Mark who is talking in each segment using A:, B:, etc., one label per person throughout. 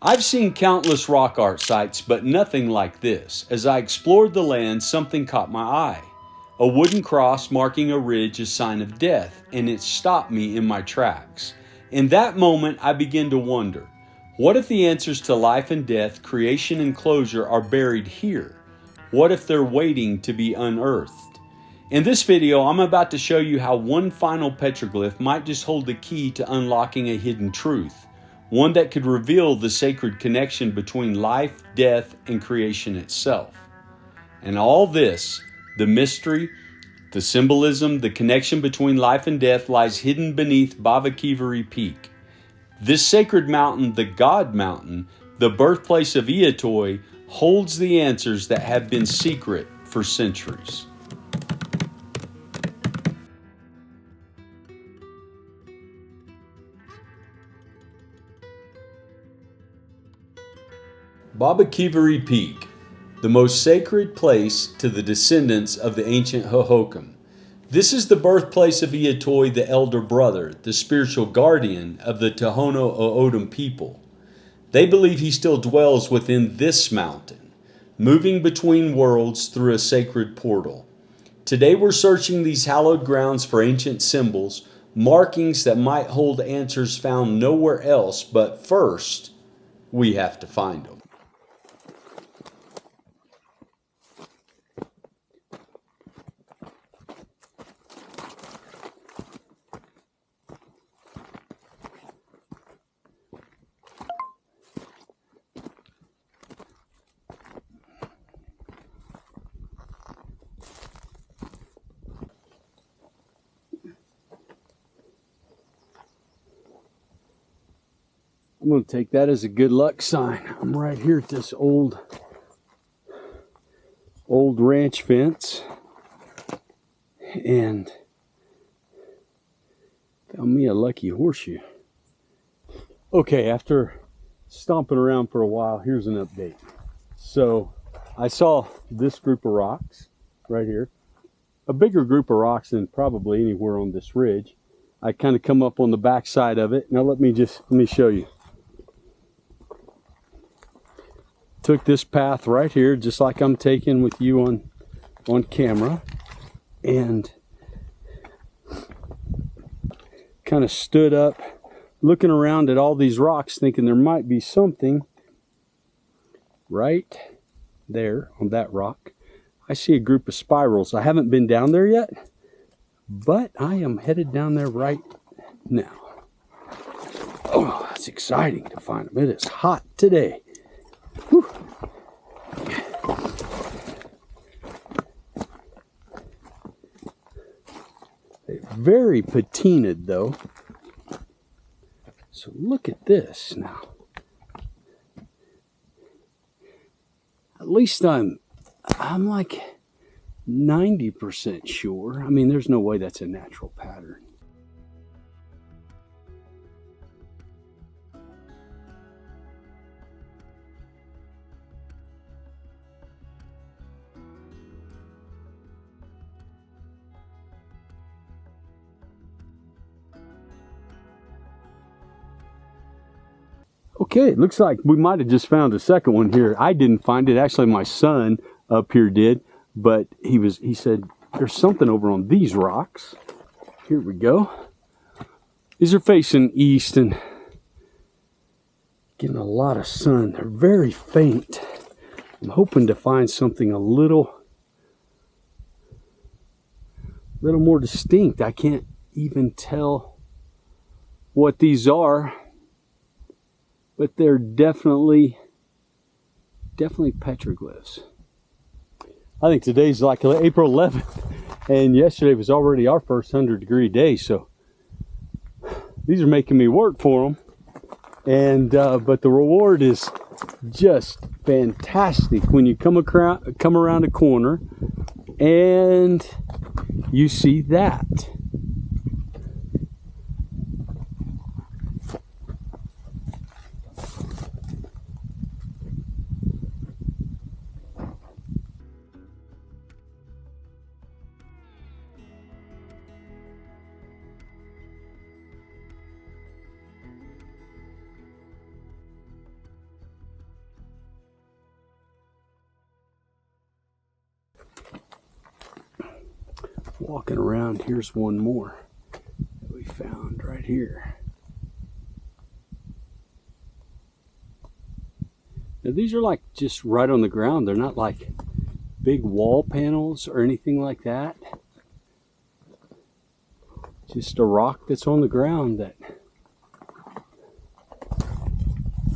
A: I've seen countless rock art sites, but nothing like this. As I explored the land, something caught my eye. A wooden cross marking a ridge, a sign of death, and it stopped me in my tracks. In that moment, I began to wonder, what if the answers to life and death, creation and closure are buried here? What if they're waiting to be unearthed? In this video, I'm about to show you how one final petroglyph might just hold the key to unlocking a hidden truth, one that could reveal the sacred connection between life, death, and creation itself. And all this, the mystery, the symbolism, the connection between life and death lies hidden beneath Baboquivari Peak. This sacred mountain, the God Mountain, the birthplace of Iatoi, holds the answers that have been secret for centuries. Baboquivari Peak, the most sacred place to the descendants of the ancient Hohokam. This is the birthplace of Iatoi, the elder brother, the spiritual guardian of the Tohono O'odham people. They believe he still dwells within this mountain, moving between worlds through a sacred portal. Today we're searching these hallowed grounds for ancient symbols, markings that might hold answers found nowhere else, but first, we have to find them. I'm going to take that as a good luck sign. I'm right here at this old ranch fence and found me a lucky horseshoe. Okay, after stomping around for a while, here's an update. So I saw this group of rocks right here, a bigger group of rocks than probably anywhere on this ridge. I kind of come up on the back side of it. Now let me show you. Took this path right here, just like I'm taking with you on camera, and kind of stood up, looking around at all these rocks, thinking there might be something right there on that rock. I see a group of spirals. I haven't been down there yet, but I am headed down there right now. Oh, that's exciting to find them. It is hot today. Whew. They're very patinaed though. So look at this now. At least I'm like 90% sure. I mean, there's no way that's a natural pattern. Okay, it looks like we might have just found a second one here. I didn't find it. Actually, my son up here did, but he said, there's something over on these rocks. Here we go. These are facing east and getting a lot of sun. They're very faint. I'm hoping to find something a little more distinct. I can't even tell what these are, but they're definitely petroglyphs. I think today's like April 11th, and yesterday was already our first 100-degree day, so these are making me work for them. And but the reward is just fantastic when you come around a corner and you see that. walking around. Here's one more that we found right here. Now these are like just right on the ground. They're not like big wall panels or anything like that. Just a rock that's on the ground that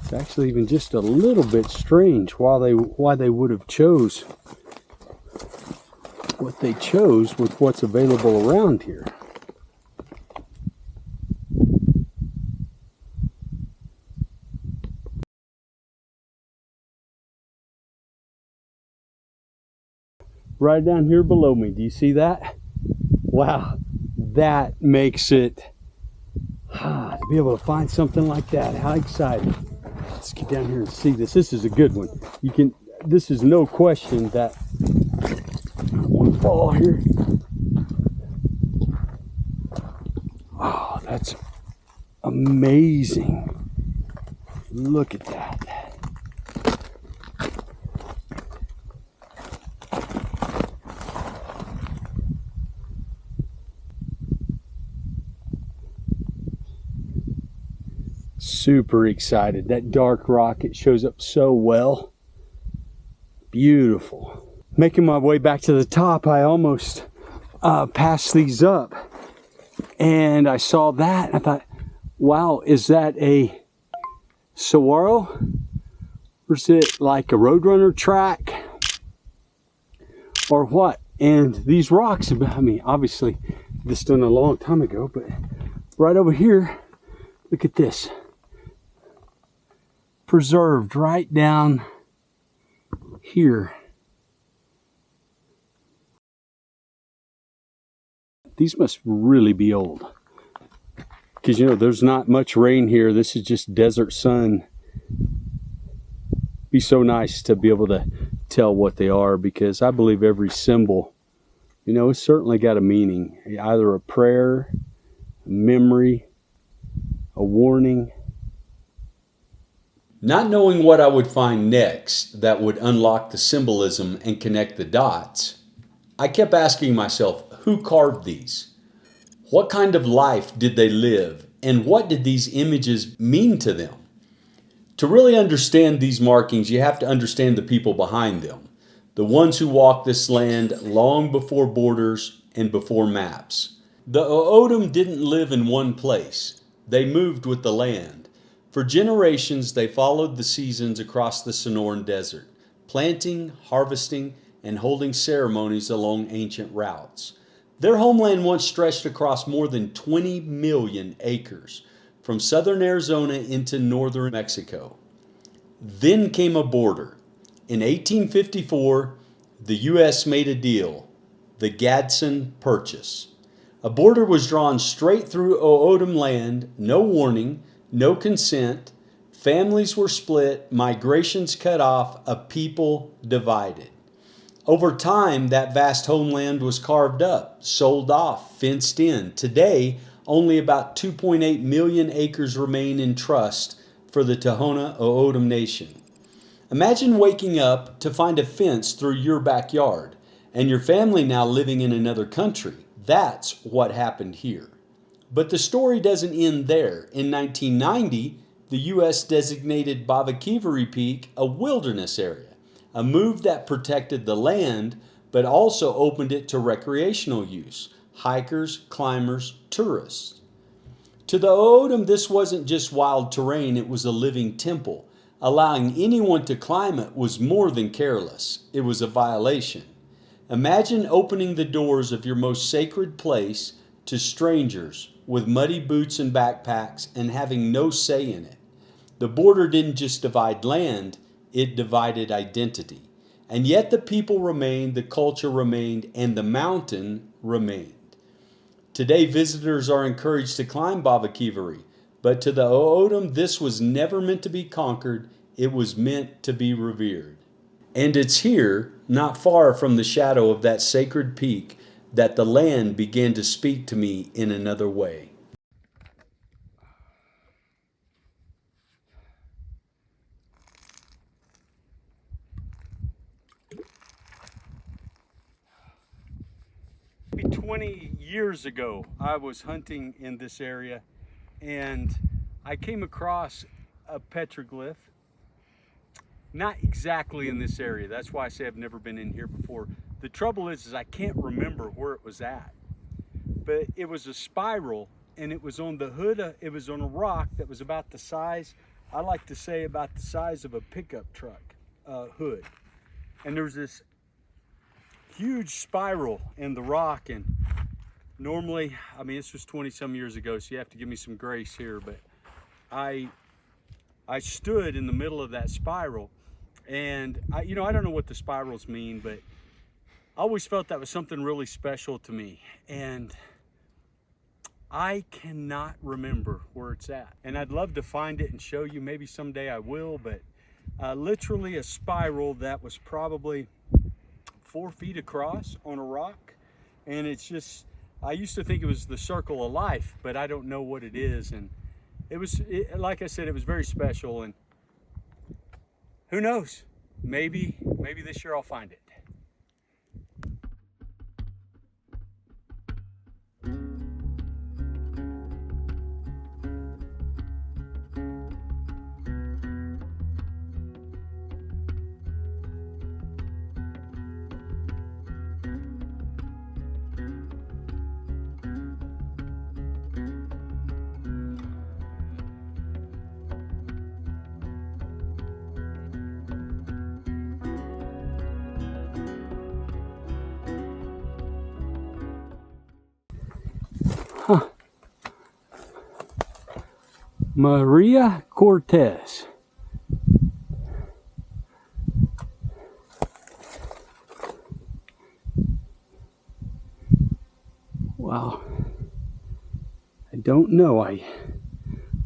A: it's actually even just a little bit strange why they would have chose what they chose with what's available around here. Right down here below me, do you see that? Wow, that makes it to be able to find something like that. How exciting. Let's get down here and see this. This is a good one. This is no question that I don't want to fall here. Oh, that's amazing. Look at that. Super excited. That dark rock, it shows up so well. Beautiful. Making my way back to the top, I almost passed these up. And I saw that. I thought, wow, is that a saguaro? Or is it like a roadrunner track? Or what? And these rocks, I mean, obviously, this done a long time ago, but right over here, look at this. Preserved right down here. These must really be old, because you know there's not much rain here. This is just desert sun. Be so nice to be able to tell what they are, because I believe every symbol, you know, it's certainly got a meaning, either a prayer, a memory, a warning. Not knowing what I would find next that would unlock the symbolism and connect the dots, I kept asking myself, who carved these? What kind of life did they live? And what did these images mean to them? To really understand these markings, you have to understand the people behind them. The ones who walked this land long before borders and before maps. The O'odham didn't live in one place. They moved with the land. For generations, they followed the seasons across the Sonoran Desert, planting, harvesting, and holding ceremonies along ancient routes. Their homeland once stretched across more than 20 million acres, from southern Arizona into northern Mexico. Then came a border. In 1854, the U.S. made a deal, the Gadsden Purchase. A border was drawn straight through O'odham land, no warning, no consent, families were split, migrations cut off, a people divided. Over time, that vast homeland was carved up, sold off, fenced in. Today, only about 2.8 million acres remain in trust for the Tohono O'odham Nation. Imagine waking up to find a fence through your backyard and your family now living in another country. That's what happened here. But the story doesn't end there. In 1990, the U.S. designated Baboquivari Peak a wilderness area, a move that protected the land but also opened it to recreational use, hikers, climbers, tourists. To the O'odham, this wasn't just wild terrain, it was a living temple. Allowing anyone to climb it was more than careless, it was a violation. Imagine opening the doors of your most sacred place to strangers with muddy boots and backpacks and having no say in it. The border didn't just divide land, it divided identity. And yet the people remained, the culture remained, and the mountain remained. Today, visitors are encouraged to climb Babavery, but to the O'odham, this was never meant to be conquered, it was meant to be revered. And it's here, not far from the shadow of that sacred peak, that the land began to speak to me in another way. maybe 20 years ago, I was hunting in this area and I came across a petroglyph. Not exactly in this area. That's why I say I've never been in here before. The trouble is I can't remember where it was at. But it was a spiral, and it was on the hood, it was on a rock that was about the size, I like to say about the size of a pickup truck hood. And there was this huge spiral in the rock, and normally, I mean, this was 20 some years ago, so you have to give me some grace here, but I stood in the middle of that spiral, and I don't know what the spirals mean, but I always felt that was something really special to me, and I cannot remember where it's at. And I'd love to find it and show you, maybe someday I will, but literally a spiral that was probably 4 feet across on a rock, and it's just, I used to think it was the circle of life, but I don't know what it is, and like I said, it was very special, and who knows? Maybe this year I'll find it. Huh. Maria Cortez. Wow. I don't know.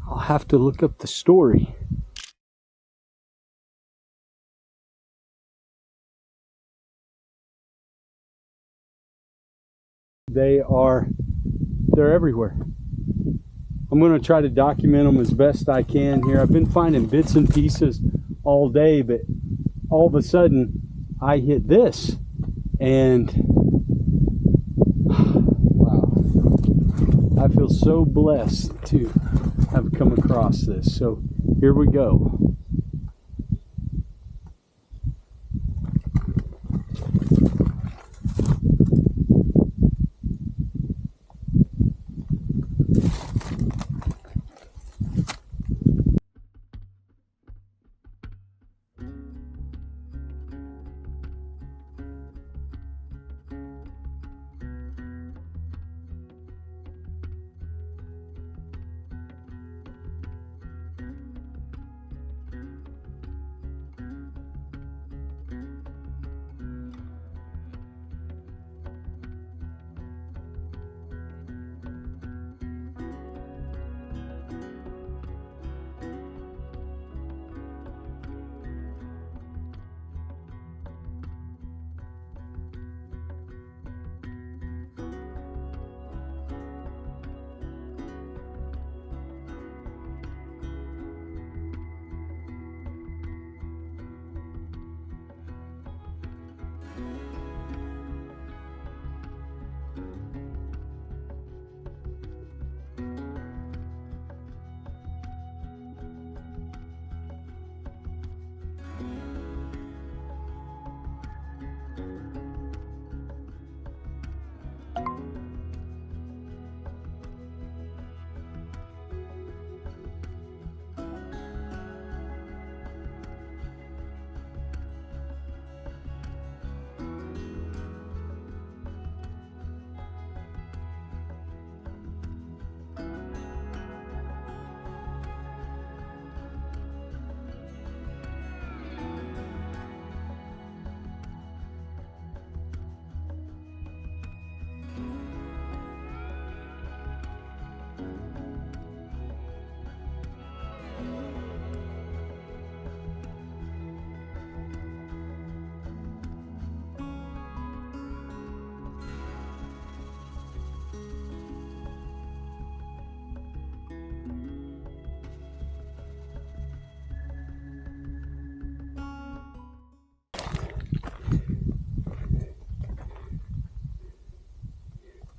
A: I'll have to look up the story. They're everywhere. I'm going to try to document them as best I can here. I've been finding bits and pieces all day, but all of a sudden I hit this, and wow, I feel so blessed to have come across this. So here we go.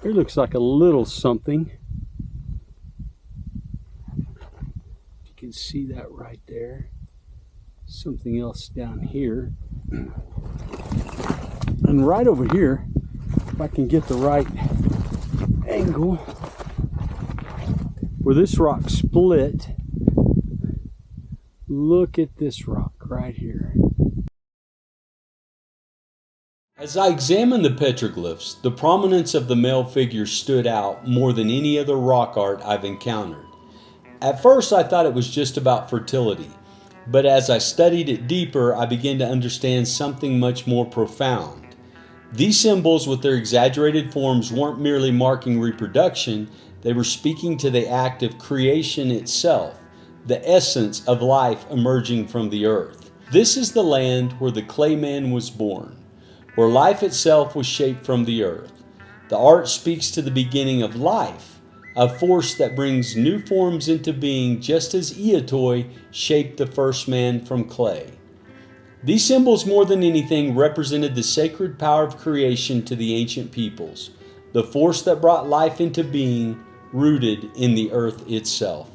A: Here looks like a little something. You can see that right there. Something else down here. And right over here, if I can get the right angle, where this rock split, look at this rock right here. As I examined the petroglyphs, the prominence of the male figure stood out more than any other rock art I've encountered. At first I thought it was just about fertility, but as I studied it deeper, I began to understand something much more profound. These symbols with their exaggerated forms weren't merely marking reproduction, they were speaking to the act of creation itself, the essence of life emerging from the earth. This is the land where the clay man was born, where life itself was shaped from the earth. The art speaks to the beginning of life, a force that brings new forms into being, just as Eotoi shaped the first man from clay. These symbols, more than anything, represented the sacred power of creation to the ancient peoples, the force that brought life into being, rooted in the earth itself.